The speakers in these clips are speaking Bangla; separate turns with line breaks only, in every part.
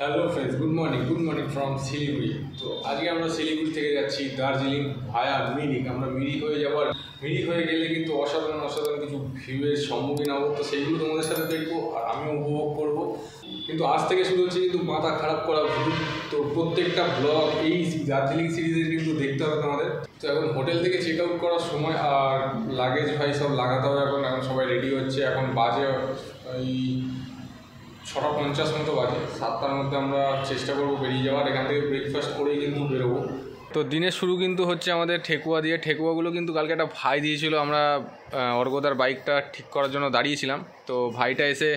Hello friends, good morning from Siliguri. তো আজকে আমরা শিলিগুড়ি থেকে যাচ্ছি দার্জিলিং ভায়া মিরিক। আমরা মিরিক হয়ে যাওয়ার মিরিক হয়ে গেলে কিন্তু অসাধারণ কিছু ভিউয়ের সম্মুখীন হবো। তো সেইগুলো তোমাদের সাথে দেখবো আর আমিও উপভোগ করবো। কিন্তু আজ থেকে শুরু হচ্ছে কিন্তু মাথা খারাপ করা ভিউ। তো প্রত্যেকটা ব্লগ এই দার্জিলিং সিরিজের কিন্তু দেখতে হবে তোমাদের। তো এখন হোটেল থেকে চেক আউট করার সময় আর লাগেজ ভাই সব লাগাতে হবে। এখন সবাই রেডি হচ্ছে। এখন বাজে ওই 6:50 মতো বাজে। 7টার মধ্যে আমরা চেষ্টা করবো বেরিয়ে যাওয়ার। এখান থেকে ব্রেকফাস্ট করেই কিন্তু বেরোবো। তো দিনের শুরু কিন্তু হচ্ছে আমাদের ঠেকুয়া দিয়ে। ঠেকুয়াগুলো কিন্তু কালকে একটা ভাই দিয়েছিল। আমরা অর্গদার বাইকটা ঠিক করার জন্য দাঁড়িয়েছিলাম। তো ভাইটা এসে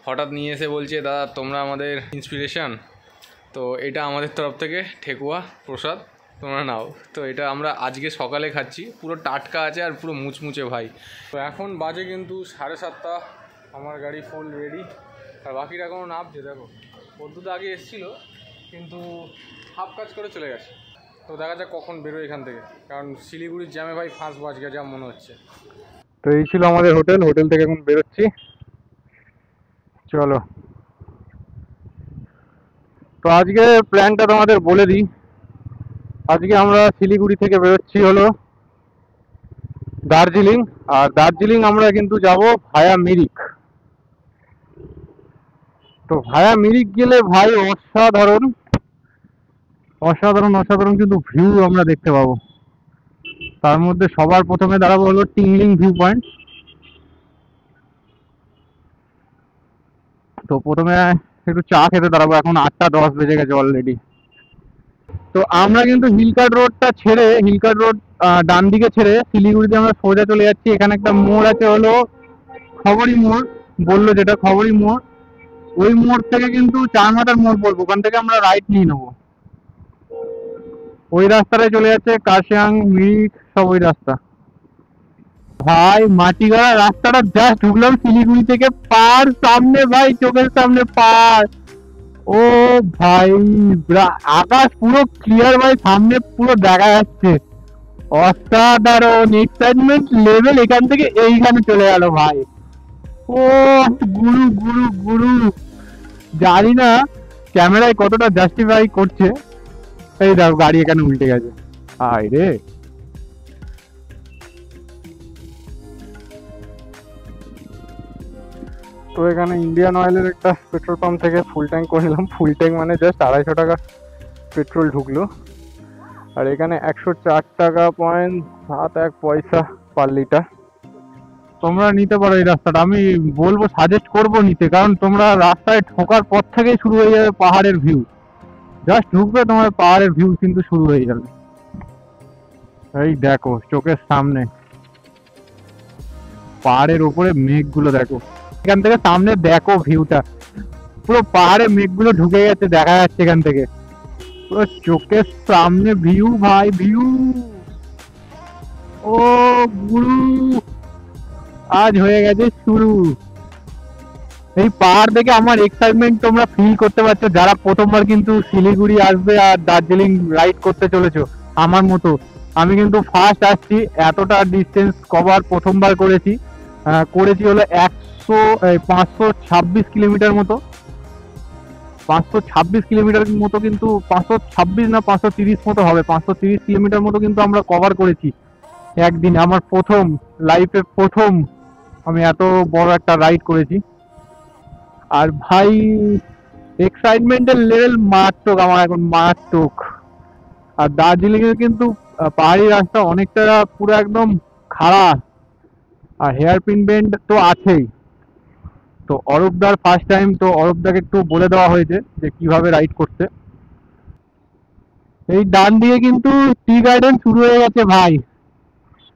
হঠাৎ নিয়ে এসে বলছে, দাদা তোমরা আমাদের ইন্সপিরেশান, তো এটা আমাদের তরফ থেকে ঠেকুয়া প্রসাদ, তোমরা নাও। তো এটা আমরা আজকে সকালে খাচ্ছি, পুরো টাটকা আছে আর পুরো মুচমুচে ভাই। তো এখন বাজে কিন্তু 7:30। আমার গাড়ি ফুল রেডি আর বাকিটা এখনও নামছে। দেখো বন্ধুটা আগে এসেছিলো কিন্তু হাফ কাজ করে চলে গেছে। তো দেখা যাক কখন বেরোয় এখান থেকে, কারণ শিলিগুড়ির জ্যামে ভাই ফাঁস বাজবে যা মনে হচ্ছে। তো এই ছিল আমাদের হোটেল থেকে এখন বেরোচ্ছি। চলো, তো আজকে প্ল্যানটা তোমাদের বলে দিই। আজকে আমরা শিলিগুড়ি থেকে বেরোচ্ছি হলো দার্জিলিং, আর দার্জিলিং আমরা কিন্তু যাব ভায়া মিরিক। তো ভায়া মিরিক গেলে ভাই অসাধারণ অসাধারণ অসাধারণ কিন্তু ভিউ আমরা দেখতে পাবো। তার মধ্যে সবার প্রথমে দাঁড়াবো হলো টিংলিং ভিউ পয়েন্ট। তো প্রথমে একটু চা খেতে দাঁড়াবো। এখন 8:10 বেজে গেছে অলরেডি। তো আমরা কিন্তু হিলকার্ট রোডটা ছেড়ে, হিলকার্ট রোড ডান দিকে ছেড়ে শিলিগুড়িতে আমরা সোজা চলে যাচ্ছি। এখানে একটা মোড় আছে হলো খবরি মোড়, বললো যেটা খবরি মোড়। ওই মোড় থেকে কিন্তু চারমাথার মোড় বলবো, ওখান থেকে আমরা রাইট নিয়ে নেবো। ওই রাস্তাটায় চলে যাচ্ছে কাশিয়াং মিরিক সব ওই রাস্তা। ভাই মাটিগাড়া রাস্তাটা জাস্ট ঢুকলাম শিলিগুড়ি থেকে, পার সামনে ভাই, চোখের সামনে পার। ও ভাই আকাশ পুরো ক্লিয়ার ভাই, সামনে পুরো দেখা যাচ্ছে। অসাধারণ এক্সাইটমেন্ট লেভেল এখান থেকে এইখানে চলে গেল ভাই। ও গুরু গুরু গুরু, জানি না ক্যামেরায় কতটা জাস্টিফাই করছে। এই দেখো গাড়ি এখানে উল্টে গেছে। হায় রে, তো এখানে ইন্ডিয়ান অয়েলের একটা পেট্রোল পাম্প থেকে ফুল ট্যাঙ্ক করে নিলাম। ফুল ট্যাঙ্ক মানে জাস্ট 250 টাকা পেট্রোল ঢুকলো। আর এখানে 104 টাকা 71 পয়সা পার লিটার। তোমরা নিতে পারো এই রাস্তাটা, আমি বলবো সাজেস্ট করবো নিতে, কারণ তোমরা রাস্তায় ঢোকার পর থেকেই শুরু হয়ে যাবে পাহাড়ের ভিউ। জাস্ট ঢুকবে তোমার পাহাড়ের ভিউ কিন্তু শুরু হয়ে যাবে। এই দেখো চোখের সামনে পাহাড়ের উপরে মেঘগুলো দেখো, এখান থেকে সামনে দেখো ভিউটা, পুরো পাহাড়ে মেঘগুলো ঢুকে গেছে, দেখা যাচ্ছে এখান থেকে পুরো চোখের সামনে ভিউ ভাই, ভিউ। ও গুরু, আজ হয়ে গেছে শুরু। এই পাহাড় দেখে আমার এক্সাইটমেন্ট তোমরা ফিল করতে পারছো, যারা প্রথমবার কিন্তু শিলিগুড়ি আসবে আর দার্জিলিং রাইড করতে চলেছো আমার মতো। আমি কিন্তু ফার্স্ট আসছি, এতটা ডিস্টেন্স কভার প্রথমবার করেছি। করেছি হলো 526 কিলোমিটার মতো, 526 কিলোমিটার মতো, কিন্তু 526 না 530 মতো হবে, 530 কিলোমিটার মতো কিন্তু আমরা কভার করেছি একদিন। আমার প্রথম লাইফে প্রথম আমি এত বড় একটা রাইড করেছি। আর ভাই এক্সাইটমেন্টের লেভেল মারাত্মক, আমার এখন মারাত্মক। আর দার্জিলিং এর কিন্তু পাহাড়ি রাস্তা অনেকটা পুরো একদম খারাপ, আর হেয়ার পিন বেন্ড তো আছেই। তো অরূপদার ফার্স্ট টাইম, তো অরূপদাকে একটু বলে দেওয়া হয়েছে যে কিভাবে রাইড করতে। এই ডান দিকে কিন্তু টি গার্ডেন শুরু হয়ে গেছে ভাই,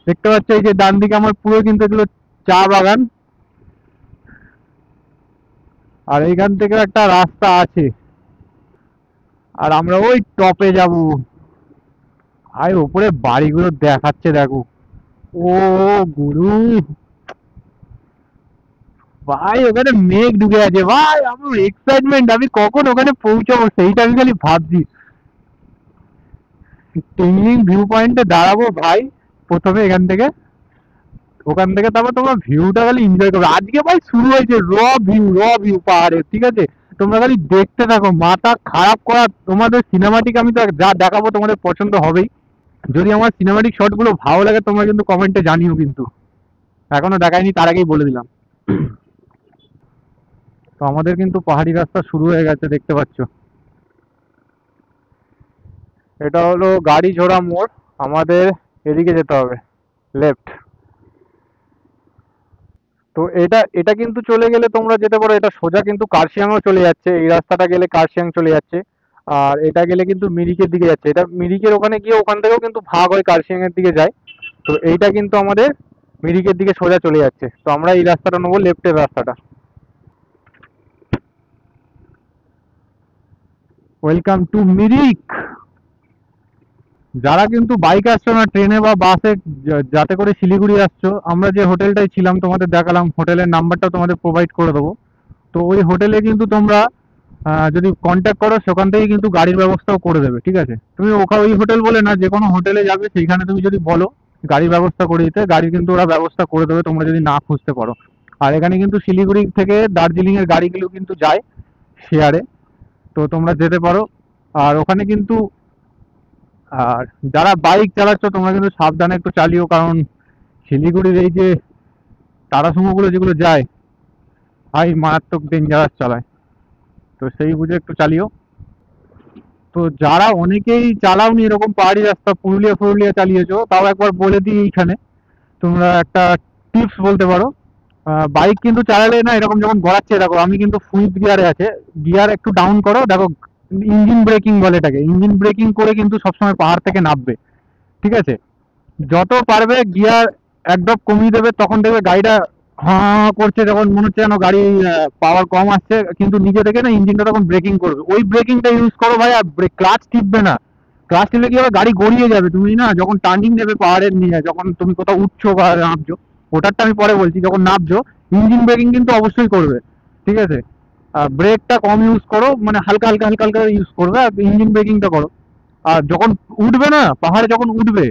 দেখতে পাচ্ছ এই যে ডান দিকে আমার পুরো কিন্তু এগুলো চা বাগান। আর এইখান থেকে একটা রাস্তা আছে, আর আমরা ওই টপে যাব। আর উপরে বাড়িগুলো দেখাচ্ছে দেখো। ও গুরু ভাই, ওখানে মেঘ ঢুকে আছে ভাই, আমার এক্সাইটমেন্ট, আমি কখন ওখানে পৌঁছাবো সেইটা আমি খালি ভাবছি। টিংলিং ভিউ পয়েন্টে দাঁড়াবো ভাই প্রথমে, এখান থেকে ওখান থেকে তারপর তোমরা ভিউটা খালি এনজয় করবে। আজকে ভাই শুরু হয়েছে র ভিউ পাহাড়ের, ঠিক আছে?
তোমরা খালি দেখতে থাকো, মাথা খারাপ করা। তোমাদের সিনেমাটিক আমি তো যা দেখাবো তোমাদের পছন্দ হবেই। যদি আমার সিনেমাটিক শটগুলো ভালো লাগে তোমরা কিন্তু কমেন্টে জানিও, কিন্তু এখনো দেখাইনি তার আগেই বলে দিলাম। তো আমাদের কিন্তু পাহাড়ি রাস্তা শুরু হয়ে গেছে, দেখতে পাচ্ছ। এটা হলো গাড়ি ঝোড়া মোড়, আমাদের এদিকে যেতে হবে, লেফট। তো এটা এটা কিন্তু চলে গেলে তোমরা যেতে পারো, এটা সোজা কিন্তু কার্শিয়াংও চলে যাচ্ছে, এই রাস্তাটা গেলে কার্শিয়াং চলে যাচ্ছে। আর এটা গেলে কিন্তু মিরিকের দিকে যাচ্ছে, এটা মিরিকের ওখানে গিয়ে ওখান থেকেও কিন্তু ভাগ হয় কার্শিয়াং এর দিকে যায়। তো এইটা কিন্তু আমাদের মিরিকের দিকে সোজা চলে যাচ্ছে, তো আমরা এই রাস্তাটা নেবো, লেফটের রাস্তাটা। Welcome to Mirik. যারা কিন্তু বাইক আসছো না, ট্রেনে বা বাসে যাতে করে শিলিগুড়ি আসছো, আমরা যে হোটেলটায় ছিলাম তোমাদের দেখালাম, হোটেলের নাম্বারটা তোমাদের প্রোভাইড করে দেবো। তো ওই হোটেলে কিন্তু তোমরা যদি কন্ট্যাক্ট করো সেখান থেকে কিন্তু গাড়ির ব্যবস্থাও করে দেবে, ঠিক আছে। তুমি ওখানে ওই হোটেল বলে না, যে কোনো হোটেলে যাবে সেইখানে তুমি যদি বলো গাড়ির ব্যবস্থা করে দিতে, গাড়ি কিন্তু ওরা ব্যবস্থা করে দেবে, তোমরা যদি না খুঁজতে পারো। আর এখানে কিন্তু শিলিগুড়ি থেকে দার্জিলিং এর গাড়িগুলো কিন্তু যায় শেয়ারে, তো তোমরা যেতে পারো। আর ওখানে কিন্তু আর যারা বাইক চালাচ্ছ তোমরা কিন্তু সাবধানে একটু চালিও, কারণ শিলিগুড়ির এই যে টাটা সুমো গুলো যেগুলো যায়, ভাই মারাত্মক ডেঞ্জারাস চালায়, তো সেই বুঝে একটু চালিও। তো যারা অনেকেই চালাওনি এরকম পাহাড়ি রাস্তা, পুরুলিয়া ফুরুলিয়া চালিয়েছো, তাও একবার বলে দিই এইখানে, তোমরা একটা টিপস বলতে পারো। বাইক কিন্তু চালালে না, এরকম যখন গড়াচ্ছে, দেখো আমি কিন্তু ফুইট গিয়ারে আছে, গিয়ার একটু ডাউন করো, দেখো ইঞ্জিন ব্রেকিং বলে এটাকে, ইঞ্জিন ব্রেকিং করে কিন্তু সবসময় পাহাড় থেকে নামবে, ঠিক আছে। যত পারবে গিয়ার একদম কমিয়ে দেবে, তখন দেখবে গাড়িটা হাঁ করছে, যখন মনে হচ্ছে যেন গাড়ি পাওয়ার কম আসছে, কিন্তু নিজে থেকে না ইঞ্জিনটা তখন ব্রেকিং করবে, ওই ব্রেকিংটা ইউজ করো ভাই। আর ক্লাচ টিপবে না, ক্লাচ টিপলে কি হবে, গাড়ি গড়িয়ে যাবে। তুমি না যখন টার্নিং নেবে পাহাড়ের নিয়ে, যখন তুমি কোথাও উঠছো বা নামছো, ওটারটা আমি পরে বলছি, যখন নামছো ইঞ্জিন ব্রেকিং কিন্তু অবশ্যই করবে, ঠিক আছে। ব্রেকটা কম ইউজ করো, মানে হালকা হালকা হালকা হালকা ইউজ করবে, আর ইঞ্জিন ব্রেকিংটা করো। আর যখন উঠবে না পাহাড়ে, যখন উঠবে,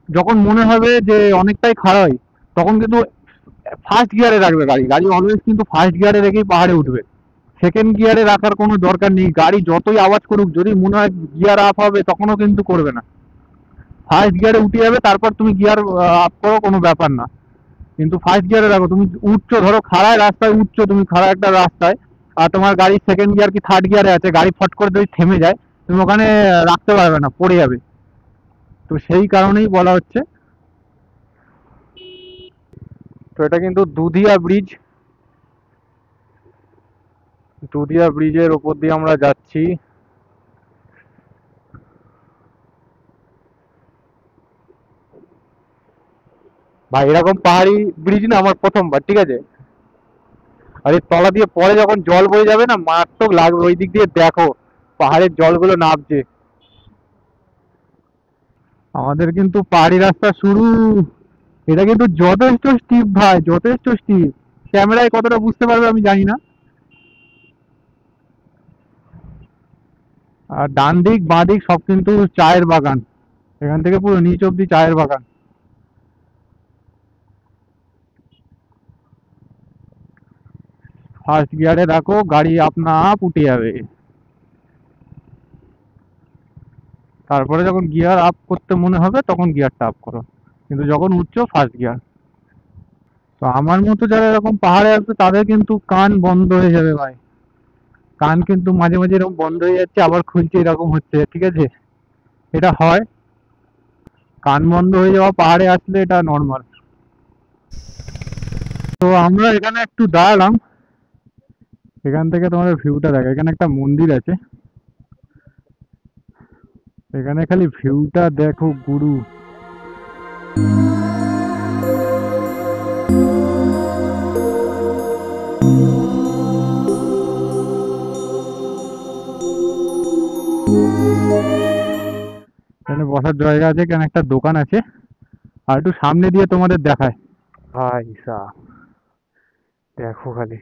যখন মনে হবে যে অনেকটাই খাড়াই, তখন কিন্তু ফার্স্ট গিয়ারে রাখবে গাড়ি, গাড়ি অলওয়েজ কিন্তু ফার্স্ট গিয়ারে রেখেই পাহাড়ে উঠবে। সেকেন্ড গিয়ারে রাখার কোনো দরকার নেই, গাড়ি যতই আওয়াজ করুক, যদি মনে হয় গিয়ার আপ হবে তখনও কিন্তু করবে না, ফার্স্ট গিয়ারে উঠে যাবে, তারপর তুমি গিয়ার আপ করো, কোনো ব্যাপার না। কিন্তু ফার্স্ট গিয়ারে রাখো, তুমি উঠছো, ধরো খাড়ায় রাস্তায় উঠছো, তুমি খাড়া একটা রাস্তায়, আর তোমার গাড়ি সেকেন্ড গিয়ার কি থার্ড গিয়ারে আছে, গাড়ি ফট করে যদি থেমে যায়, তুমি ওখানে রাখতে পারবে না, পড়ে যাবে। তো সেই কারণেই বলা হচ্ছে। তো এটা কিন্তু দুধিয়া ব্রিজ, দুধিয়া ব্রিজের ওপর দিয়ে আমরা যাচ্ছি। ভাই এরকম পাহাড়ি ব্রিজ না আমার প্রথমবার, ঠিক আছে। আর এই তলা দিয়ে পরে যখন জল বয়ে যাবে না, মারাত্মক লাগবে, ওই দিক দিয়ে দেখো পাহাড়ের জলগুলো নামছে। আমাদের কিন্তু পাহাড়ি রাস্তা শুরু, এটা কিন্তু যথেষ্ট স্টিপ ভাই, যথেষ্ট স্টিপ। ক্যামেরায় কতটা বুঝতে পারবে আমি জানি না। আর ডান দিক বাঁ দিক সব কিন্তু চায়ের বাগান, এখান থেকে পুরো নিচ অব্দি চায়ের বাগান। ফার্স্ট গিয়ারে রাখো, গাড়ি আপনা আপ উঠে যাবে। তারপরে যখন গিয়ার আপ করতে মনে হবে তখন গিয়ারটা আপ করো, কিন্তু যখন উঠছো ফার্স্ট গিয়ার। তো আমার মতো যারা এরকম পাহাড়ে আসবে তাদের কিন্তু কান বন্ধ হয়ে যাবে ভাই, কান কিন্তু মাঝে মাঝে এরকম বন্ধ হয়ে যাচ্ছে, আবার খুলছে, এরকম হচ্ছে, ঠিক আছে। এটা হয়, কান বন্ধ হয়ে যাওয়া পাহাড়ে আসলে এটা নর্মাল। তো আমরা এখানে একটু দাঁড়ালাম, এখান থেকে তোমাদের ভিউটা দেখো, এখানে একটা মন্দির আছে, এখানে খালি ভিউটা দেখো গুরু। এখানে বসার জায়গা আছে, এখানে একটা দোকান আছে, আর একটু সামনে দিয়ে তোমাদের দেখায়। ভাই সাহ, দেখো খালি,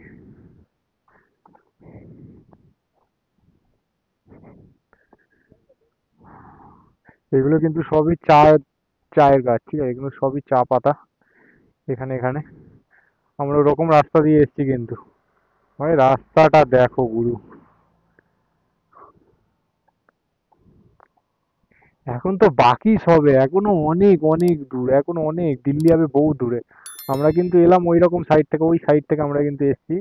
এগুলো কিন্তু সবই চা, চায়ের গাছ, ঠিক আছে, এগুলো সবই চা পাতা। এখানে এখানে আমরা ওরকম রাস্তা দিয়ে এসেছি কিন্তু। ভাই রাস্তাটা দেখো গুরু, এখন তো বাকি সবে, এখনো অনেক অনেক দূর, এখনো অনেক, দিল্লি যাবে বহু দূরে। আমরা কিন্তু এলাম ওই রকম সাইড থেকে, ওই সাইড থেকে আমরা কিন্তু এসেছি,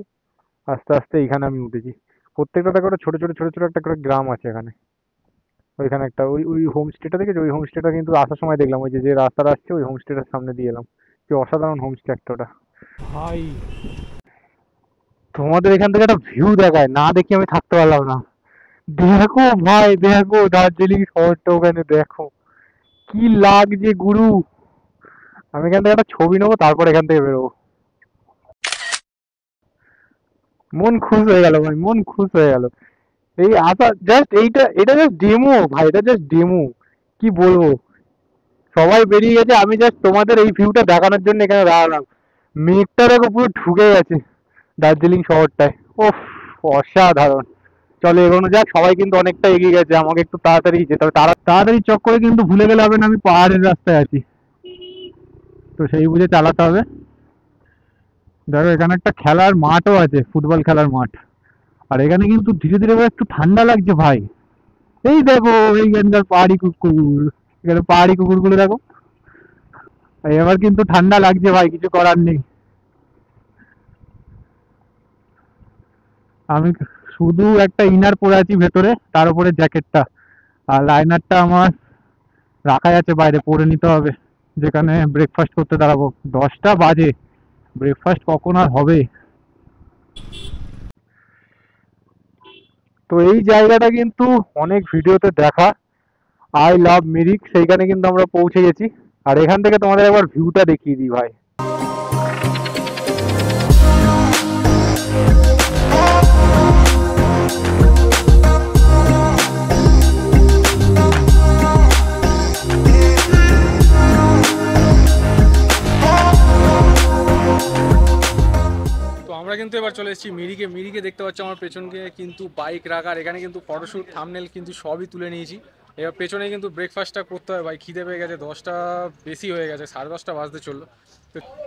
আস্তে আস্তে এখানে আমি উঠেছি। প্রত্যেকটা দেখো একটা ছোট ছোট ছোট ছোট একটা করে গ্রাম আছে এখানে। ওইখানে একটা ওই ওই হোমস্টেটা দেখেছো, ওই হোমস্টেটা কিন্তু আসার সময় দেখলাম, ওই যে যে রাস্তাটা আসছে ওই হোমস্টেটার সামনে দিয়ে এলাম। কি অসাধারণ হোমস্টে একটা ওটা ভাই। তোমাদের এখান থেকে একটা ভিউ দেখায়, না দেখি আমি থাকতে পারলাম না। দেখো ভাই দেখো, দার্জিলিং শহরটা ওখানে দেখো, কি লাগছে গুরু। আমি এখান থেকে একটা ছবি নেবো, তারপর এখান থেকে বেরোবো। মন খুশ হয়ে গেল ভাই, মন খুশ হয়ে গেল। এই আসা জাস্ট এইটা, এটা জাস্ট ডেমো ভাই, এটা জাস্ট ডেমো। কি বলবো, সবাই বেরিয়ে গেছে, আমি জাস্ট তোমাদের এই ভিউটা দেখানোর জন্য এখানে দাঁড়ালাম। মেঘটা দেখো পুরো ঢুকে গেছে দার্জিলিং শহরটায়। ওফ, অসাধারণ। চলো এগোনো যাক, সবাই কিন্তু অনেকটা এগিয়ে গেছে, আমাকে একটু তাড়াতাড়ি যেতে হবে। তাড়াতাড়ি চক্করে কিন্তু ভুলে গেলে হবে না, আমি পাহাড়ের রাস্তায় আছি, তো সেই বুঝে চালাতে হবে। দেখো এখানে একটা খেলার মাঠও আছে, ফুটবল খেলার মাঠ। আর এখানে কিন্তু ধীরে ধীরে এবার একটু ঠান্ডা লাগছে ভাই। এই দেখো এইখানকার পাহাড়ি কুকুর, এখানে পাহাড়ি কুকুরগুলো দেখো। এবার কিন্তু ঠান্ডা লাগছে ভাই, কিছু করার নেই। আমি শুধু একটা ইনার পরে আছি ভেতরে, তার উপরে জ্যাকেটটা, আর লাইনারটা আমার রাখাই আছে বাইরে, পরে নিতে হবে যেখানে ব্রেকফাস্ট করতে দাঁড়াবো। 10টা বাজে, ব্রেকফাস্ট কখন আর হবে। তো এই জায়গাটা কিন্তু অনেক ভিডিওতে দেখা, আই লাভ মিরিক, সেইখানে কিন্তু আমরা পৌঁছে গেছি। আর এখান থেকে তোমাদের একবার ভিউটা দেখিয়ে দিই ভাই।
তো আমরা কিন্তু এবার চলে এসেছি মিরিকে। মিরিকে দেখতে পাচ্ছ আমার পেছনকে কিন্তু বাইক রাখা, আর এখানে কিন্তু ফটোশ্যুট থাম্বনেল কিন্তু সবই তুলে নিয়েছি। এবার পেছনে কিন্তু ব্রেকফাস্টটা করতে হবে ভাই, খিদে পেয়ে গেছে, 10টা বেশি হয়ে গেছে, 10:30 বাজতে চললো।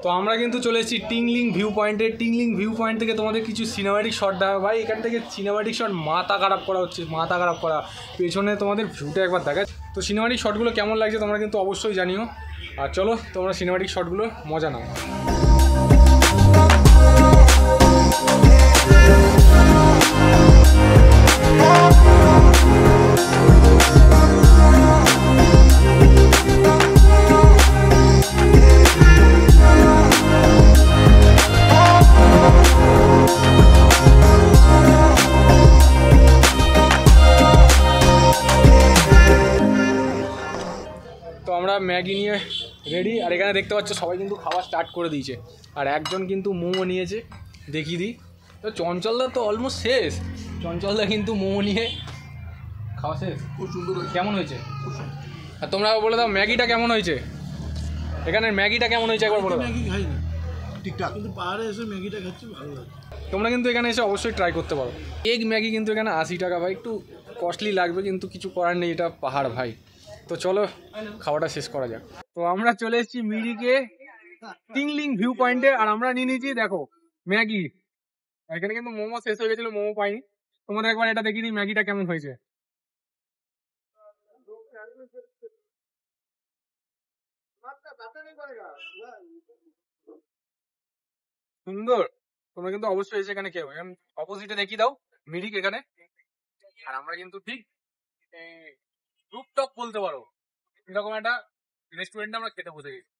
তো আমরা কিন্তু চলে এসেছি টিংলিং ভিউ পয়েন্টে। টিংলিং ভিউ পয়েন্ট থেকে তোমাদের কিছু সিনেমাটিক শট দেখা ভাই, এখান থেকে সিনেমাটিক শট মাথা খারাপ করা হচ্ছে, মাথা খারাপ করা। পেছনে তোমাদের ভিউটা একবার দেখায়। তো সিনেমাটিক শটগুলো কেমন লাগছে তোমরা কিন্তু অবশ্যই জানিও। আর চলো তোমরা সিনেমাটিক শটগুলো মজা নাও। তো আমরা ম্যাগি নিয়ে রেডি, আর এখানে দেখতে পাচ্ছ সবাই কিন্তু খাওয়া স্টার্ট করে দিয়েছে। আর একজন কিন্তু মোমো নিয়েছে, দেখিয়ে দিই। তো চঞ্চলদা তো অলমোস্ট শেষ, চঞ্চলদা কিন্তু মোমো নিয়ে খাওয়া শেষ। খুব সুন্দর, কেমন হয়েছে? আর তোমরা বলে দাও ম্যাগিটা কেমন হয়েছে, এখানের ম্যাগিটা কেমন হয়েছে একবার বলে দাও।
ম্যাগি খাই না ঠিকঠাক, কিন্তু পাহাড়ে এসে ম্যাগিটা খাচ্ছি, ভালো লাগে।
তোমরা কিন্তু এখানে এসে অবশ্যই ট্রাই করতে পারো। এগ ম্যাগি কিন্তু এখানে 80 টাকা ভাই, একটু কস্টলি লাগবে কিন্তু কিছু করার নেই, এটা পাহাড় ভাই। তো চলো খাওয়াটা শেষ করা যাক। তো আমরা চলে এসেছি মিরিকে টিংলিং ভিউ পয়েন্টে, আর আমরা নিয়ে নিয়েছি দেখো ম্যাগি। এখানে কিন্তু মোমো শেষ হয়ে গেছিল, মোমো পাইনি। তোমাদের একবার এটা দেখিয়ে দিই ম্যাগিটা কেমন হয়েছে। সুন্দর, তোমরা কিন্তু অবশ্যই এসে এখানে খেও। অপোজিটে দেখিয়ে দাও মিরিক এখানে। আর আমরা কিন্তু ঠিক রুফটপ বলতে পারো, এরকম একটা রেস্টুরেন্টে আমরা খেতে বসে গেছি।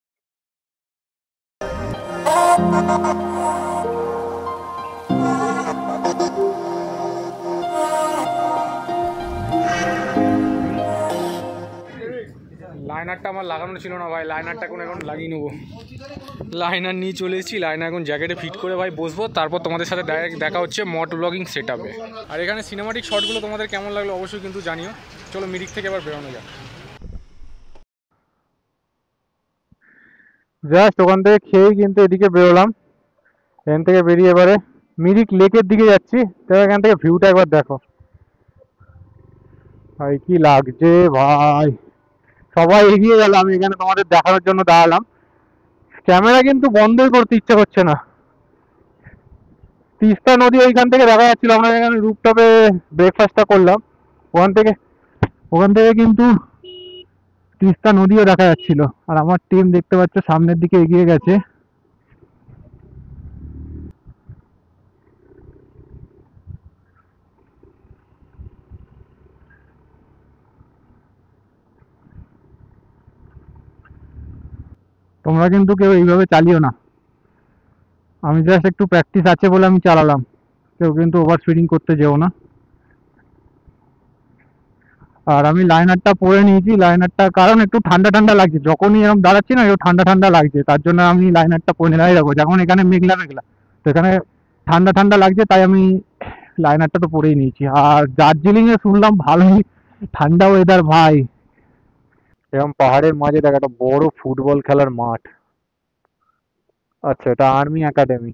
লাইনারটা আমার লাগানো ছিল না ভাই, লাইনারটা এখন লাগিয়ে নেবো। লাইনার নিয়ে চলে এসেছি, লাইনার এখন জ্যাকেটে ফিট করে ভাই বসবো, তারপর তোমাদের সাথে ডাইরেক্ট দেখা হচ্ছে মট ব্লগিং সেট আপে। আর এখানে সিনেমাটিক শটগুলো তোমাদের কেমন লাগলো অবশ্যই কিন্তু জানিও। চলো মিরিক থেকে এবার বেরোনো যাক।
জাস্ট ওখান থেকে খেয়েই কিন্তু এদিকে বেরোলাম। এখান থেকে বেরিয়ে এবারে মিরিক লেকের দিকে যাচ্ছি। তো এখান থেকে ভিউটা একবার দেখো ভাই, কি লাগছে ভাই। সবাই এগিয়ে গেল, আমি এখানে তোমাদের দেখানোর জন্য দাঁড়ালাম। ক্যামেরা কিন্তু বন্ধই করতে ইচ্ছে করছে না। তিস্তা নদী ওইখান থেকে দেখা যাচ্ছিল। আমরা এখানে রুফটপে ব্রেকফাস্টটা করলাম, ওখান থেকে কিন্তু তিস্তা নদীও দেখা যাচ্ছিল। আর আমার টিম দেখতে পাচ্ছ সামনের দিকে এগিয়ে গেছে। তোমরা কিন্তু কেউ এইভাবে চালিও না। আমি জাস্ট একটু প্র্যাকটিস আছে বলে আমি চালালাম, কেউ কিন্তু ওভার স্পিডিং করতে যেও না। আর আমি লাইনারটা পরে নিয়েছি, লাইনারটা কারণ একটু ঠান্ডা ঠান্ডা লাগছে, যখনই এরকম দাঁড়াচ্ছি না একটু ঠান্ডা ঠান্ডা লাগছে, তার জন্য আমি লাইনারটা পরে নিলাই। রাখবো যখন এখানে মেঘলা মেঘলা, তো এখানে ঠান্ডা ঠান্ডা লাগছে, তাই আমি লাইনারটা তো পরেই নিয়েছি। আর দার্জিলিং এ শুনলাম ভালোই ঠান্ডা ওয়েদার ভাই। এরকম পাহাড়ের মাঝে দেখ একটা বড় ফুটবল খেলার মাঠ। আচ্ছা, এটা আর্মি একাডেমি।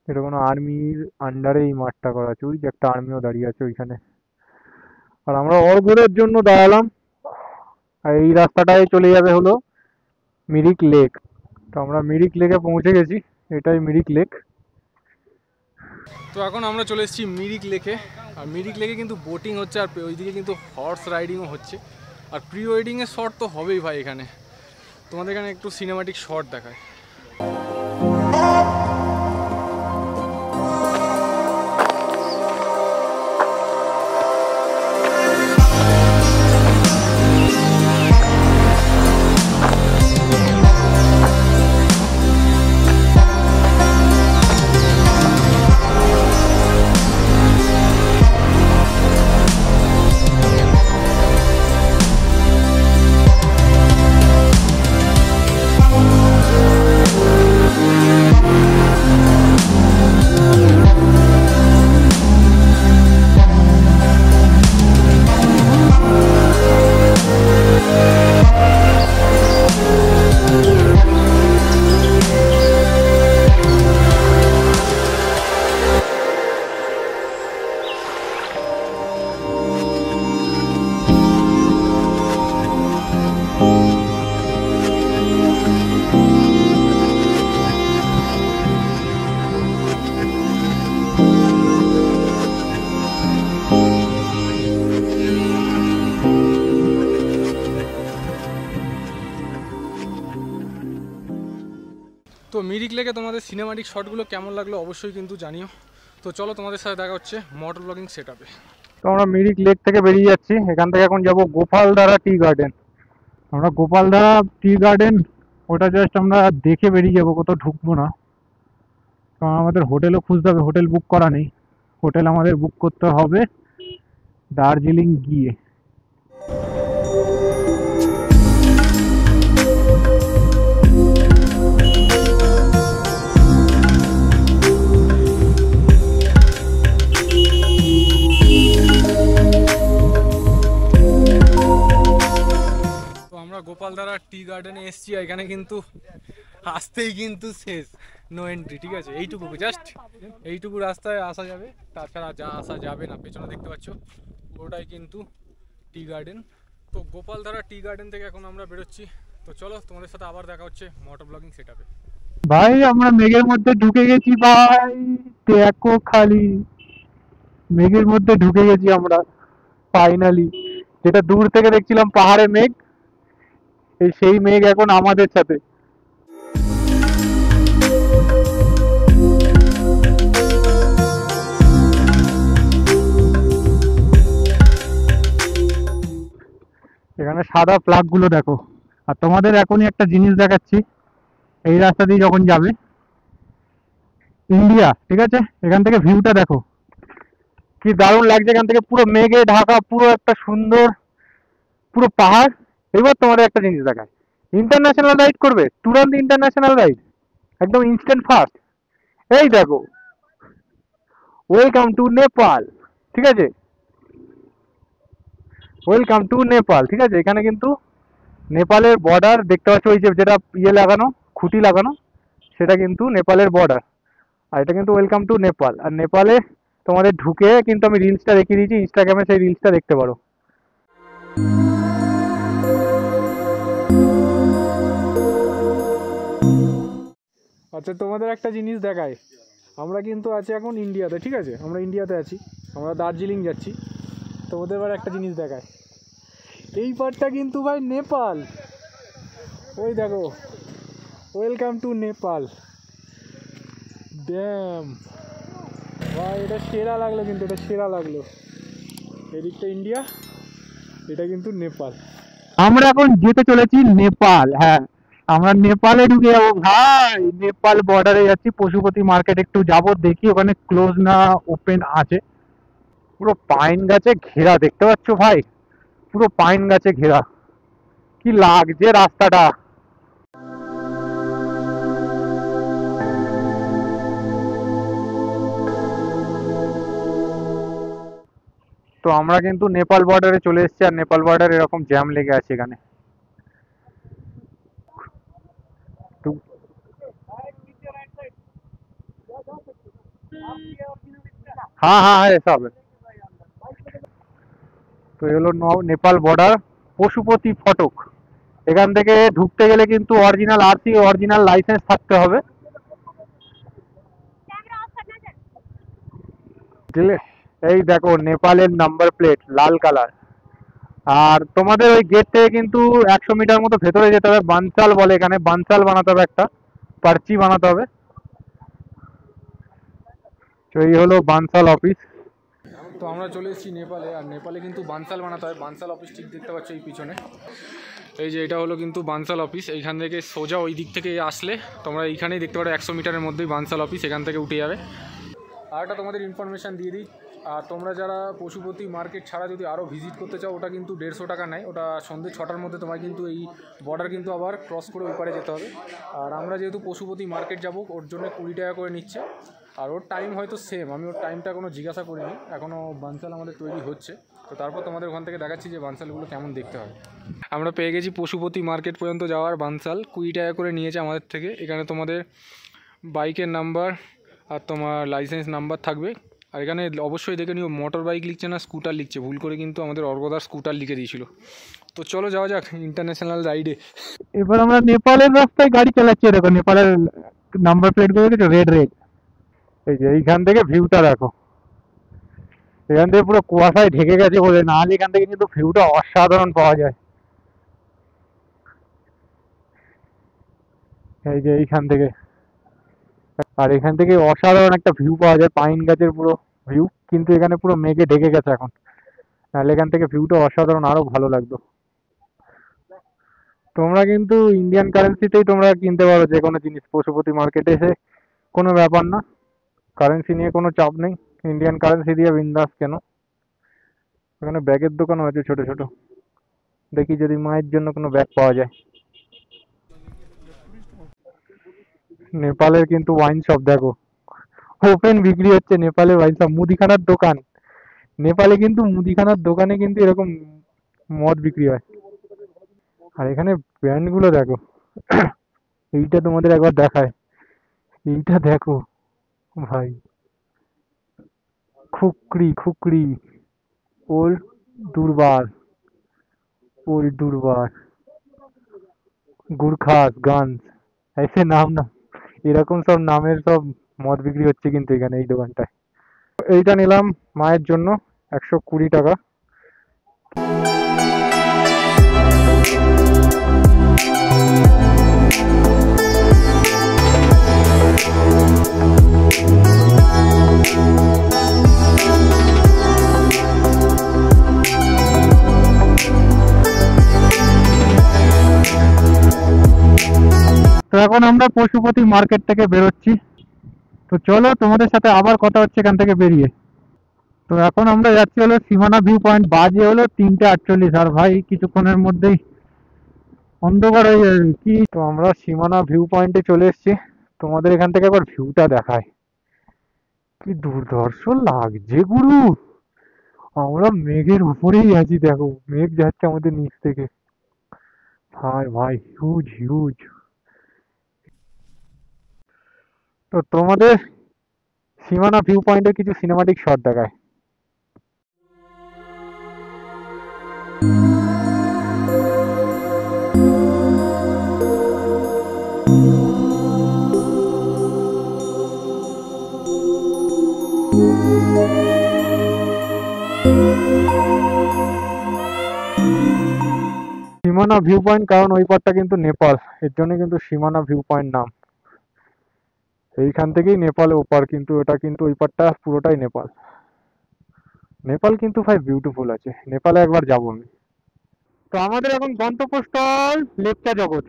এটা কোনো আর্মির আন্ডারে এই মাঠটা করা আছে। ওই যে একটা আর্মিও দাঁড়িয়ে আছে ওইখানে। আর আমরা অর্ঘ্যের জন্য দাঁড়ালাম। আর এই রাস্তাটায় চলে যাবে হলো মিরিক লেক। তো আমরা মিরিক লেকে পৌঁছে গেছি, এটাই মিরিক লেক।
তো এখন আমরা চলে এসেছি মিরিক লেকে। আর মিরিক লেকে কিন্তু বোটিং হচ্ছে, আর ওইদিকে কিন্তু হর্স রাইডিংও হচ্ছে। আর প্রি ওয়েডিংয়ের শট তো হবেই ভাই এখানে। তোমাদের এখানে একটু সিনেমাটিক শট দেখায়। তো মিরিক লেকে তোমাদের সিনেমাটিক শটগুলো কেমন লাগলো অবশ্যই কিন্তু জানিও। তো চলো তোমাদের সাথে দেখা হচ্ছে মোটর ব্লগিং সেটআপে।
তো আমরা মিরিক লেক থেকে বেরিয়ে যাচ্ছি। এখান থেকে এখন যাব গোপালধারা টি গার্ডেন। আমরা গোপালধারা টি গার্ডেন ওটা জাস্ট আমরা দেখে বেরিয়ে যাবো, কোথাও ঢুকবো না। কারণ আমাদের হোটেলও খুঁজতে হবে, হোটেল বুক করা নেই। হোটেল আমাদের বুক করতে হবে দার্জিলিং গিয়ে।
গোপালধারা টি গার্ডেনে এসছি, এখানে কিন্তু আসতেই কিন্তু শেষ, নো এন্ট্রি। ঠিক আছে, এইটুকু জাস্ট এইটুকু রাস্তায় আসা যাবে, তাছাড়া যা আসা যাবে না। পেছনে দেখতে পাচ্ছ ওটাই কিন্তু টি গার্ডেন। তো গোপালধারা টি গার্ডেন থেকে এখন আমরা বেরোচ্ছি। তো চলো তোমাদের সাথে আবার দেখা হচ্ছে মোটর ব্লগিং সেটআপে।
ভাই আমরা মেঘের মধ্যে ঢুকে গেছি ভাই, দেখো খালি মেঘের মধ্যে ঢুকে গেছি আমরা ফাইনালি। যেটা দূর থেকে দেখছিলাম পাহাড়ে মেঘ, সেই মেঘ এখন আমাদের সাথে। এখানে সাদা প্লাগ গুলো দেখো। আর তোমাদের এখনই একটা জিনিস দেখাচ্ছি, এই রাস্তা দিয়ে যখন যাবে ইন্ডিয়া, ঠিক আছে, এখান থেকে ভিউটা দেখো কি দারুণ লাগছে। এখান থেকে পুরো মেঘে ঢাকা, পুরো একটা সুন্দর পুরো পাহাড়। এবার তোমাদের একটা জিনিস দেখায়, ইন্টারন্যাশনাল রাইড করবে, তুরন্ত ইন্টারন্যাশনাল রাইড, একদম ইনস্ট্যান্ট ফাস্ট। এই দেখো, ওয়েলকাম টু নেপাল, ঠিক আছে, ওয়েলকাম টু নেপাল, ঠিক আছে। এখানে কিন্তু নেপালের বর্ডার দেখতে পাচ্ছ, ওই যে যেটা ইয়ে লাগানো, খুঁটি লাগানো, সেটা কিন্তু নেপালের বর্ডার। আর এটা কিন্তু ওয়েলকাম টু নেপাল। আর নেপালে তোমাদের ঢুকে কিন্তু আমি রিলসটা দেখিয়ে দিয়েছি ইনস্টাগ্রামে, সেই রিলসটা দেখতে পারো। আচ্ছা, তোমাদের একটা জিনিস দেখায়, আমরা কিন্তু আছি এখন ইন্ডিয়াতে, ঠিক আছে, আমরা ইন্ডিয়াতে আছি, আমরা দার্জিলিং যাচ্ছি। তো ওদের এবার একটা জিনিস দেখায়, এই পারটা কিন্তু ভাই নেপাল। ওই দেখো, ওয়েলকাম টু নেপাল। ড্যাম ভাই, এটা সেরা লাগলো, কিন্তু এটা সেরা লাগলো। এদিকটা ইন্ডিয়া, এটা কিন্তু নেপাল। আমরা এখন যেতে চলেছি নেপাল। হ্যাঁ, আমরা নেপালে ঢুকে যাবো ভাই, নেপাল বর্ডারে যাচ্ছি। পশুপতি মার্কেট একটু যাবো, দেখি ওখানে ক্লোজ না ওপেন আছে। পুরো পাইন গাছে ঘেরা, দেখতে পাচ্ছ ভাই, পুরো পাইন গাছে ঘেরা। কি লাগছে রাস্তাটা। তো আমরা কিন্তু নেপাল বর্ডারে চলে এসেছি, আর নেপাল বর্ডারে এরকম জ্যাম লেগে আছে এখানে। হ্যাঁ হ্যাঁ হ্যাঁ, এসব। তো এই হলো নেপাল বর্ডার, পশুপতি ফটক। এখান থেকে ঢুকতে গেলে কিন্তু অরিজিনাল আরসি, অরিজিনাল লাইসেন্স থাকতে হবে। এই দেখো নেপালের নাম্বার প্লেট লাল কালার। আর তোমাদের ওই গেট থেকে কিন্তু 100 মিটার মতো ভেতরে যেতে হবে। বানসাল বলে এখানে, বানসাল বানাতে হবে, একটা পার্চি বানাতে হবে। তো এই হলো বানসাল অফিস। তো আমরা চলে এসেছি নেপালে, আর নেপালে কিন্তু বানসাল বানাতে হয়। বানসাল অফিস ঠিক দেখতে পাচ্ছ এই পিছনে, এই যে এটা হলো কিন্তু বানসাল অফিস। এইখান থেকে সোজা ওই দিক থেকে আসলে তোমরা এইখানেই দেখতে পারো, 100 মিটারের মধ্যেই বানসাল অফিস, এখান থেকে উঠে যাবে। আর একটা তোমাদের ইনফরমেশান দিয়ে দিই, আর তোমরা যারা পশুপতি মার্কেট ছাড়া যদি আরও ভিজিট করতে চাও, ওটা কিন্তু 150 টাকা নেয়। ওটা সন্ধ্যে 6টার মধ্যে তোমার কিন্তু এই বর্ডার কিন্তু আবার ক্রস করে ওই পারে যেতে হবে। আর আমরা যেহেতু পশুপতি মার্কেট যাব, ওর জন্য 20 টাকা করে নিচ্ছে। আর ওর টাইম হয়তো সেম, আমি ওর টাইমটা কোনো জিজ্ঞাসা করিনি, এখনও বানসাল আমাদের তৈরি হচ্ছে। তো তারপর তোমাদের ওখান থেকে দেখাচ্ছি যে বানসালগুলো কেমন দেখতে হয়। আমরা পেয়ে গেছি পশুপতি মার্কেট পর্যন্ত যাওয়ার বানসাল, 20 টাকা করে নিয়েছে আমাদের থেকে। এখানে তোমাদের বাইকের নাম্বার আর তোমার লাইসেন্স নাম্বার থাকবে। আর এখানে অবশ্যই দেখে নিও মোটর বাইক লিখছে না স্কুটার লিখছে, ভুল করে কিন্তু আমাদের অর্গদার স্কুটার লিখে দিয়েছিল। তো চলো যাওয়া যাক ইন্টারন্যাশনাল রাইডে। এবার আমরা নেপালের রাস্তায় গাড়ি চালাচ্ছি, দেখো নেপালের নাম্বার প্লেটগুলো দেখো, রেড রেড। এই যে এইখান থেকে ভিউটা দেখো, এখান থেকে পুরো কুয়াশায় ঢেকে গেছে বলে, নাহলে এখান থেকে কিন্তু ভিউটা অসাধারণ পাওয়া যায়। এই যে এইখান থেকে, আর এখান থেকে অসাধারণ একটা ভিউ পাওয়া যায়, পাইন গাছের পুরো ভিউ। কিন্তু এখানে পুরো মেঘে ঢেকে গেছে এখন, নাহলে এখান থেকে ভিউটা অসাধারণ, আরো ভালো লাগতো। তোমরা কিন্তু ইন্ডিয়ান কারেন্সিতেই তোমরা কিনতে পারো যে কোনো জিনিস পশুপতি মার্কেটে এসে, কোনো ব্যাপার না, কারেন্সি নিয়ে কোনো চাপ নেই। ইন্ডিয়ান কারেন্সি দিয়ে বিন্দাস কেন। এখানে ব্যাগের দোকানও আছে ছোট ছোট, দেখি যদি মায়ের জন্য কোনো ব্যাগ পাওয়া যায়। নেপালের কিন্তু ওয়াইন শপ দেখো, ওপেন বিক্রি হচ্ছে নেপালের ওয়াইন শপ। মুদিখানার দোকান, নেপালে কিন্তু মুদিখানার দোকানে কিন্তু এরকম মদ বিক্রি হয়। আর এখানে ব্র্যান্ড গুলো দেখো, এইটা তোমাদের একবার দেখায়, এইটা দেখো ভাই, খুকরি খুকরি, ওল্ড দুর্বার, ওল্ড দুর্বার, গুরখাস গান্স, ऐसे নাম না, এরকম সব নামের সব মদ বিক্রি হচ্ছে কিন্তু এখানে এই দোকানটায়। এইটা নিলাম মায়ের জন্য 120 টাকা। তো এখন আমরা পশুপতি মার্কেট থেকে বেরোচ্ছি। তো চলো তোমাদের সাথে আবার কথা হচ্ছে এখান থেকে বেরিয়ে। তো এখন আমরা যাচ্ছি হলো সীমানা ভিউ পয়েন্ট, বাজে হলো 3:48। আর ভাই কিছুক্ষণের মধ্যেই অন্ধকার হয়ে যাবে কি। তো আমরা সীমানা ভিউ পয়েন্টে চলে এসেছি, তোমাদের এখান থেকে একবার ভিউটা দেখায়, কি দুর্ধর্ষ লাগছে গুরু। আমরা মেঘের উপরেই আছি, দেখো মেঘ যাচ্ছে আমাদের নিচ থেকে, ভাই ভাই হিউজ হিউজ। তো তোমাদের সীমানা ভিউ পয়েন্টের কিছু সিনেমাটিক শট দেখায়। সীমানা ভিউ পয়েন্ট, কারণ ওই পারটা কিন্তু নেপাল, এর জন্য কিন্তু সীমানা ভিউ পয়েন্ট নাম। এইখান থেকেই নেপাল ওপার, কিন্তু এটা কিন্তু ওই পারটা পুরোটাই নেপাল। নেপাল কিন্তু ভাই বিউটিফুল আছে, নেপালে একবার যাবো আমি। তো আমাদের এখন গন্তব্যস্থল লেপচা জগৎ।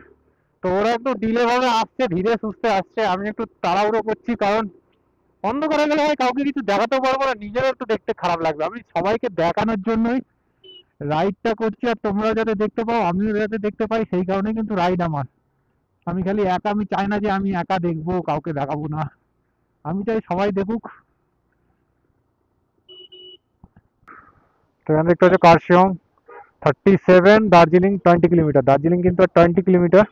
তো ওরা একটু ডিলে ভাবে আসছে, ধীরে সুস্থে আসছে, আমি একটু তাড়াহুড়ো করছি, কারণ অন্ধকারে গেলে হয় কাউকে কিছু দেখাতে পারবো না, নিজেরও একটু দেখতে খারাপ লাগবে। আমি সবাইকে দেখানোর জন্যই রাইডটা করছি, আর তোমরা যাতে দেখতে পাও, আমিও যাতে দেখতে পাই, সেই কারণে কিন্তু রাইড আমার। আমি খালি একা, আমি চাই না যে আমি একা দেখবো, কাউকে দেখাবো না, আমি চাই সবাই দেখুক। তো এখানে দেখতে হচ্ছে কার্শিয়ং 37, দার্জিলিং 20 কিলোমিটার। দার্জিলিং কিন্তু 20 কিলোমিটার।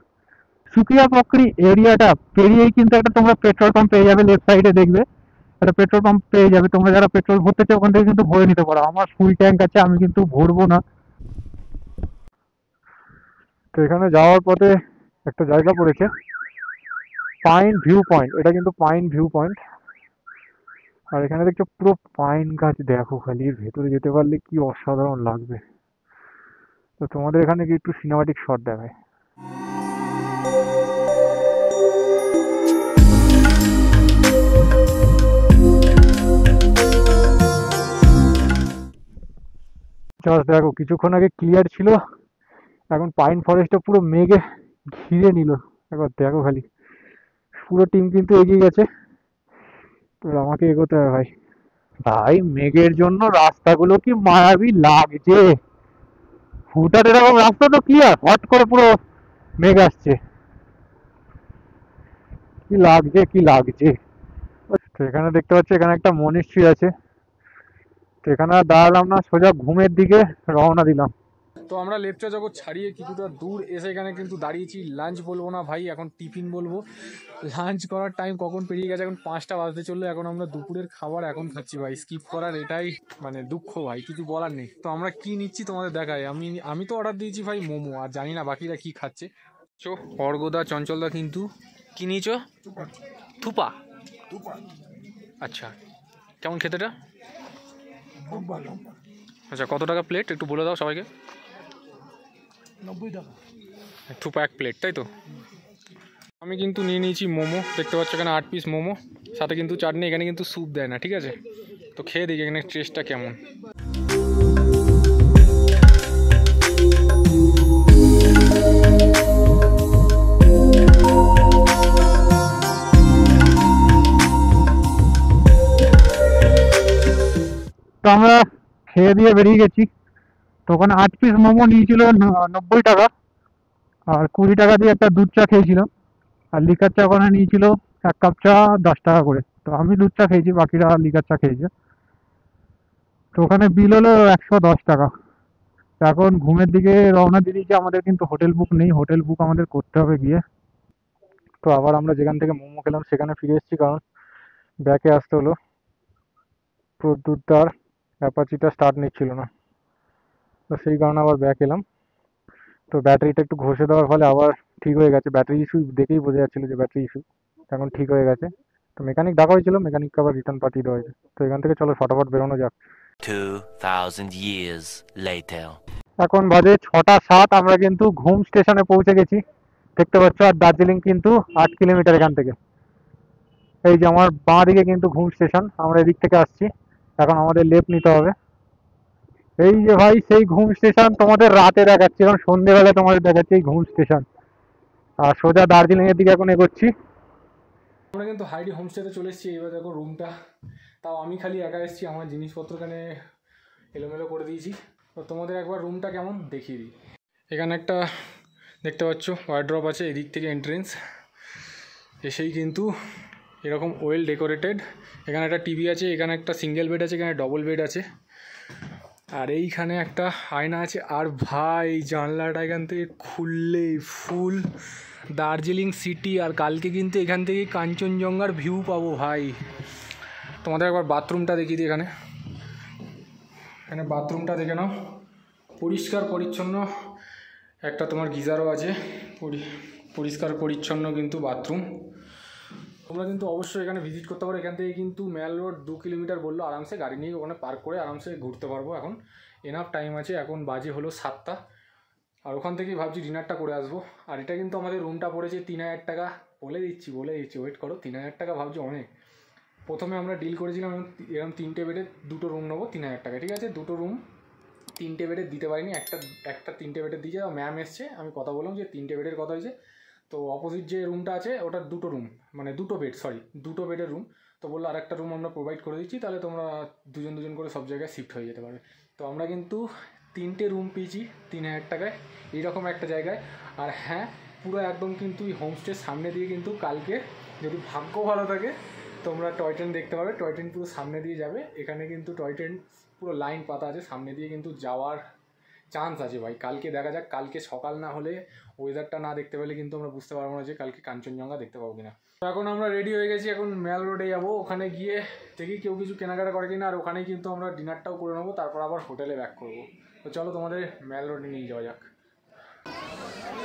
সুকিয়া পকরি এরিয়াটা পেরিয়েই কিন্তু একটা তোমরা পেট্রোল পাম্প পেয়ে যাবে, লেফট সাইডে দেখবে একটা পেট্রোল পাম্প পেয়ে যাবে। তোমরা যারা পেট্রোল ভরতে চাও ওখান থেকে কিন্তু ভরে নিতে পারো। আমার ফুল ট্যাঙ্ক আছে, আমি কিন্তু ভরবো না। তো এখানে যাওয়ার পথে একটা জায়গা পড়েছে পাইন ভিউ পয়েন্ট, এটা কিন্তু পাইন ভিউ পয়েন্ট। আর এখানে দেখছো পুরো পাইন গাছ, দেখো খালি এর ভেতরে যেতে পারলে কি অসাধারণ লাগবে। তো তোমাদের এখানে কি একটু সিনেমাটিক শট দেখায়। জাস্ট দেখো, কিছুক্ষণ আগে ক্লিয়ার ছিল, এখন পাইন ফরেস্টটা পুরো মেঘে ঘিরে নিল। একবার দেখো খালি, পুরো টিম কিন্তু এগিয়ে গেছে, তো আমাকে এগোতে হবে ভাই। ভাই মেঘের জন্য রাস্তাগুলো কি মায়াবী লাগছে। হুটার এরকম রাস্তা তো ক্লিয়ার, হট করে পুরো মেঘ আসছে, কি লাগছে কি লাগছে। তো এখানে দেখতে পাচ্ছি এখানে একটা মনীষী আছে। তো এখানে আর দাঁড়ালাম না, সোজা ঘুমের দিকে রওনা দিলাম।
তো আমরা লেপচা জগৎ ছাড়িয়ে কিছুটা দূর এসে এখানে কিন্তু দাঁড়িয়েছি। লাঞ্চ বলবো না ভাই, এখন টিফিন বলবো। লাঞ্চ করার টাইম কখন পেরিয়ে গেছে, এখন 5টা বাজতে চললো। এখন আমরা দুপুরের খাবার এখন খাচ্ছি ভাই, স্কিপ করার এটাই মানে দুঃখ ভাই, কিছু বলার নেই। তো আমরা কি নিচ্ছি তোমাদের দেখাই। আমি তো অর্ডার দিয়েছি ভাই মোমো, আর জানি না বাকিরা কি খাচ্ছে। চো অর্গদা চঞ্চলদা কিন্তু কি নিয়েছো? থুপা। আচ্ছা, কেমন খেতেটা? আচ্ছা, কত টাকা প্লেট একটু বলে দাও সবাইকে।
90 টাকা।
থুপা 1 প্লেট, তাই তো? আমি কিন্তু নিয়ে নিয়েছি মোমো, দেখতে পাচ্ছ এখানে 8 পিস মোমো, সাথে কিন্তু চাটনি। এখানে কিন্তু স্যুপ দেয় না, ঠিক আছে? তো খেয়ে দেখি এখানে টেস্টটা কেমন।
তো আমরা খেয়ে দিয়ে বেরিয়ে গেছি। তো ওখানে 8 পিস মোমো নিয়েছিল 90 টাকা, আর 20 টাকা দিয়ে একটা দুধ চা খেয়েছিলাম। আর লিকার চা ওখানে নিয়েছিল 1 কাপ চা 10 টাকা করে। তো আমি দুধ চা খেয়েছি, বাকিরা লিকার চা খেয়েছে। তো ওখানে বিল হলো 110 টাকা। তো এখন ঘুমের দিকে রওনা দিয়ে দিয়েছি। আমাদের কিন্তু হোটেল বুক নেই, হোটেল বুক আমাদের করতে হবে গিয়ে। তো আবার আমরা যেখান থেকে মোমো খেলাম সেখানে ফিরে এসেছি, কারণ ব্যাকে আসতে হলো। প্রদ্যুৎদার অ্যাপাচিটা স্টার্ট নিচ্ছিল না, তো সেই কারণে আবার ব্যাক এলাম। তো ব্যাটারিটা একটু ঘষে দেওয়ার ফলে আবার ঠিক হয়ে গেছে। ব্যাটারি ইস্যু দেখেই বোঝা যাচ্ছিল যে ব্যাটারি ইস্যু, এখন ঠিক হয়ে গেছে। তো মেকানিক ডাকা হয়েছিল, মেকানিককে আবার রিটার্ন পাঠিয়ে দেওয়া হয়েছে। তো এখান থেকে চলো ফটাফট বেরোনো যাক।
2000 years later.
এখন বাজে 6টা 7, আমরা কিন্তু ঘুম স্টেশনে পৌঁছে গেছি, দেখতে পাচ্ছ। আর দার্জিলিং কিন্তু 8 কিলোমিটার এখান থেকে। এই যে আমার বাঁ দিকে কিন্তু ঘুম স্টেশন, আমরা এদিক থেকে আসছি। এখন আমাদের লেফট নিতে হবে। এই যে ভাই সেই ঘুম স্টেশন তোমাদের রাতে দেখাচ্ছি, এখন সন্ধ্যেবেলা তোমাদের দেখাচ্ছি এই ঘুম স্টেশন। আর সোজা দার্জিলিং এর দিকে এখন এগোচ্ছি।
আমরা কিন্তু হাইডি হোমস্টেতে চলে এসেছি। এবার দেখো রুমটা, তাও আমি খালি একা এসেছি, আমার জিনিসপত্র এখানে এলোমেলো করে দিয়েছি। তো তোমাদের একবার রুমটা কেমন দেখিয়ে দিই। এখানে একটা দেখতে পাচ্ছ ওয়ার্ড্রপ আছে, এদিক থেকে এন্ট্রেন্স এসেই কিন্তু এরকম ওয়েল ডেকোরেটেড। এখানে একটা টিভি আছে, এখানে একটা সিঙ্গেল বেড আছে, এখানে ডবল বেড আছে, আর এইখানে একটা আয়না আছে। আর ভাই জানলাটা এখান থেকে খুললেই ফুল দার্জিলিং সিটি, আর কালকে কিন্তু এখান থেকে কাঞ্চনজঙ্ঘার ভিউ পাবো ভাই। তোমাদের একবার বাথরুমটা দেখিয়ে দিই। এখানে বাথরুমটা দেখে নাও, পরিষ্কার পরিচ্ছন্ন। একটা তোমার গিজারও আছে, পরিষ্কার পরিচ্ছন্ন কিন্তু বাথরুম। তোমরা কিন্তু অবশ্যই এখানে ভিজিট করতে পারো। এখান থেকে কিন্তু ম্যাল রোড 2 কিলোমিটার বললো, আরামসে গাড়ি নিয়ে ওখানে পার্ক করে আরামসে ঘুরতে পারবো। এখন
এনাফ টাইম আছে। এখন বাজে হলো 7টা, আর ওখান থেকেই ভাবছি ডিনারটা করে আসবো। আর এটা কিন্তু আমাদের রুমটা পড়েছে 3000 টাকা। বলে দিচ্ছি ওয়েট করো। 3000 টাকা ভাবছি অনেক। প্রথমে আমরা ডিল করেছিলাম এরকম 3টে বেডে 2টো রুম নেবো 3000 টাকা, ঠিক আছে। 2টো রুম 3টে বেডে দিতে পারিনি, একটা 3টে বেডের দিয়েছে। ম্যাম এসছে, আমি কথা বললাম যে 3টে বেডের কথা হয়েছে। তো অপোজিট যে রুমটা আছে ওটা 2টো রুম, মানে 2টো বেড, 2টো বেডের রুম। তো বললো আর একটা রুম আমরা প্রোভাইড করে দিচ্ছি, তাহলে তোমরা দুজন করে সব জায়গায় শিফট হয়ে যেতে পারবে। তো আমরা কিন্তু 3টে রুম পেয়েছি 3000 টাকায়, এইরকম একটা জায়গায়। আর হ্যাঁ, পুরো একদম কিন্তু এই হোমস্টের সামনে দিয়ে কিন্তু কালকে যদি ভাগ্য ভালো থাকে তোমরা টয় ট্রেন দেখতে পাবে। টয় ট্রেন পুরো সামনে দিয়ে যাবে, এখানে কিন্তু টয় ট্রেন পুরো লাইন পাতা আছে, সামনে দিয়ে কিন্তু যাওয়ার চান্স আছে ভাই। কালকে দেখা যাক, কালকে সকাল না হলে ওয়েদারটা না দেখতে পেলে কিন্তু আমরা বুঝতে পারবো না যে কালকে কাঞ্চনজঙ্ঘা দেখতে পাবো কিনা। তো এখন আমরা রেডি হয়ে গেছি, এখন ম্যাল রোডে যাবো। ওখানে গিয়ে দেখি কেউ কিছু কেনাকাটা করে কিনা, আর ওখানেই কিন্তু আমরা ডিনারটাও করে নেবো, তারপর আবার হোটেলে ব্যাক করবো। তো চলো তোমাদের ম্যাল রোডে নিয়ে যাওয়া যাক।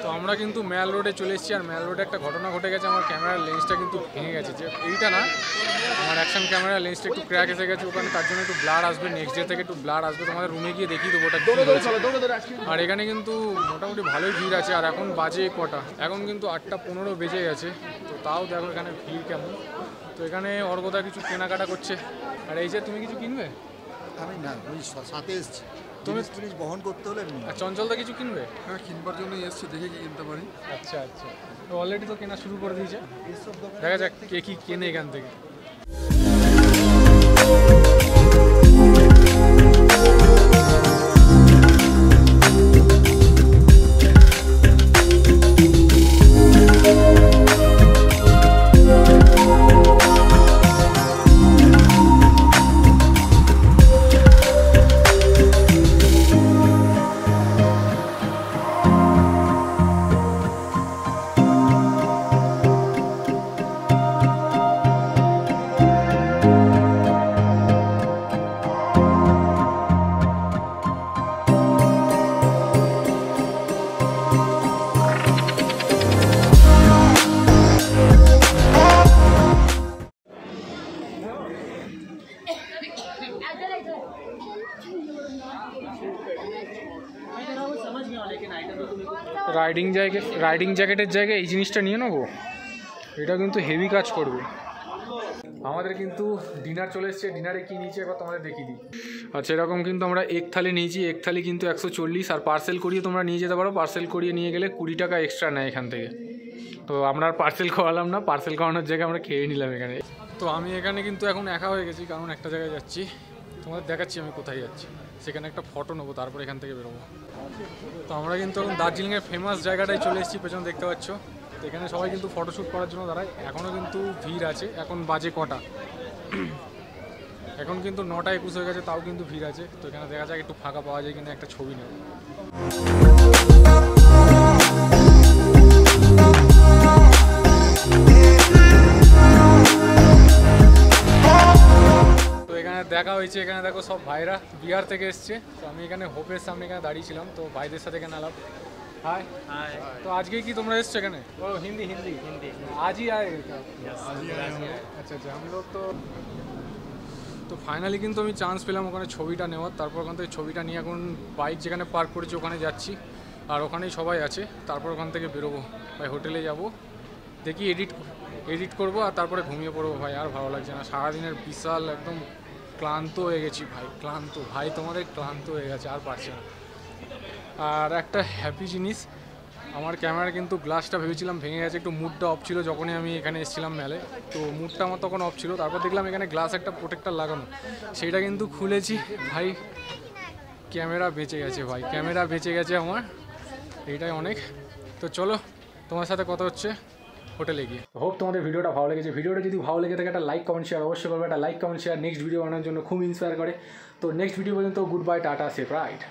তো আমরা কিন্তু ম্যাল রোডে চলে এসেছি, আর ম্যাল রোডে একটা ঘটনা ঘটে গেছে। আমার ক্যামেরার লেন্সটা কিন্তু ভেঙে গেছে, যে এইটা না, আমার অ্যাকশন ক্যামেরার লেন্সটা একটু ক্র্যাক এসে গেছে ওখানে, তার জন্য একটু ব্লার আসবে। নেক্সট ডে থেকে একটু ব্লার আসবে, তোমাদের রুমে গিয়ে দেখিয়ে দেবো ওটা। আর এখানে কিন্তু মোটামুটি ভালোই ভিড় আছে। আর এখন বাজে কটা, এখন কিন্তু 8:15 বেজে গেছে। তো তাও দেখো এখানে ভিড় কেমন। তো এখানে অর্গদা কিছু কেনাকাটা করছে। আর এই যে তুমি কিছু কিনবে?
আমি না, ওই সাথে এসছি,
তুমি
জিনিস বহন করতে হলে
আর চঞ্চলদা কিছু কিনবে?
হ্যাঁ, কিনবার জন্য এসছি, দেখে কি কিনতে পারি।
আচ্ছা, তো অলরেডি তো কেনা শুরু করে দিয়েছে, দেখা যাক কে কি কেনে এখান থেকে। রাইডিং জ্যাকেটের জায়গায় এই জিনিসটা নিয়ে নেবো, এটা কিন্তু হেভি কাজ করবে। আমাদের কিন্তু ডিনার চলে এসছে। ডিনারে কী নিয়েছি একবার তোমাদের দেখিয়ে দিই। আচ্ছা, এরকম কিন্তু আমরা এক থালি নিয়েছি। এক থালি কিন্তু 140, আর পার্সেল করিয়ে তোমরা নিয়ে যেতে পারো। পার্সেল করিয়ে নিয়ে গেলে 20 টাকা এক্সট্রা নেয় এখান থেকে। তো আমরা আর পার্সেল করালাম না, পার্সেল করানোর জায়গায় আমরা খেয়ে নিলাম এখানে। তো আমি এখানে কিন্তু এখন একা হয়ে গেছি, কারণ একটা জায়গায় যাচ্ছি, তোমাদের দেখাচ্ছি আমি কোথায় যাচ্ছি। সেখানে একটা ফটো নেবো, তারপর এখান থেকে বেরোবো। তো আমরা কিন্তু এখন দার্জিলিংয়ের ফেমাস জায়গাটায় চলে এসেছি, পেছনে দেখতে পাচ্ছ। তো এখানে সবাই কিন্তু ফটোশ্যুট করার জন্য দাঁড়ায়। এখনও কিন্তু ভিড় আছে। এখন বাজে কটা, এখন কিন্তু 9:21 হয়ে গেছে, তাও কিন্তু ভিড় আছে। তো এখানে দেখা যাক একটু ফাঁকা পাওয়া যায় কিনা, একটা ছবি নেব। তো এখানে দেখা হয়েছে, এখানে দেখো সব ভাইরা বিহার থেকে এসছে। তো আমি এখানে হোপের সামনে এখানে দাঁড়িয়েছিলাম, তো ভাইদের সাথে এখানে আলাপ। High high. তো আজকে কি তোমরা এসছো এখানে? ও হিন্দি আজই আয়। আচ্ছা, हम लोग তো ফাইনালি কিন্তু আমি চান্স পেলাম ওখানে ছবিটা নেওয়ার। তারপর ওখান থেকে ছবিটা নিয়ে এখন বাইক যেখানে পার্ক করেছি ওখানে যাচ্ছি, আর ওখানেই সবাই আছে। তারপর ওখান থেকে বেরোবো ভাই, হোটেলে যাব, দেখি এডিট করবো, আর তারপরে ঘুমিয়ে পড়বো ভাই। আর ভালো লাগছে না, সারাদিনের বিশাল একদম ক্লান্ত হয়ে গেছি ভাই, তোমাদের ক্লান্ত হয়ে গেছে, আর পারছি না। আর একটা হ্যাপি জিনিস, আমার ক্যামেরা কিন্তু গ্লাসটা ভেবেছিলাম ভেঙে গেছে, একটু মুডটা অফ ছিল যখনই আমি এখানে এসেছিলাম মেলে। তো মুডটা আমার তখন অফ ছিল, তারপর দেখলাম এখানে গ্লাস একটা প্রোটেক্টার লাগানো, সেইটা কিন্তু খুলেছি ভাই, ক্যামেরা বেঁচে গেছে ভাই, ক্যামেরা বেঁচে গেছে আমার, এইটাই অনেক। তো চলো তোমার সাথে কথা হচ্ছে হোটেলে গিয়ে। হোপ তোমাদের ভিডিওটা ভালো লেগেছে। ভিডিওটা যদি ভালো লেগে থাকে একটা লাইক কমেন্ট শেয়ার অবশ্যই করবে। একটা like comment share next video বানানোর জন্য খুব ইন্সপায়ার করে। তো নেক্সট ভিডিও পর্যন্ত good bye, tata, safe ride.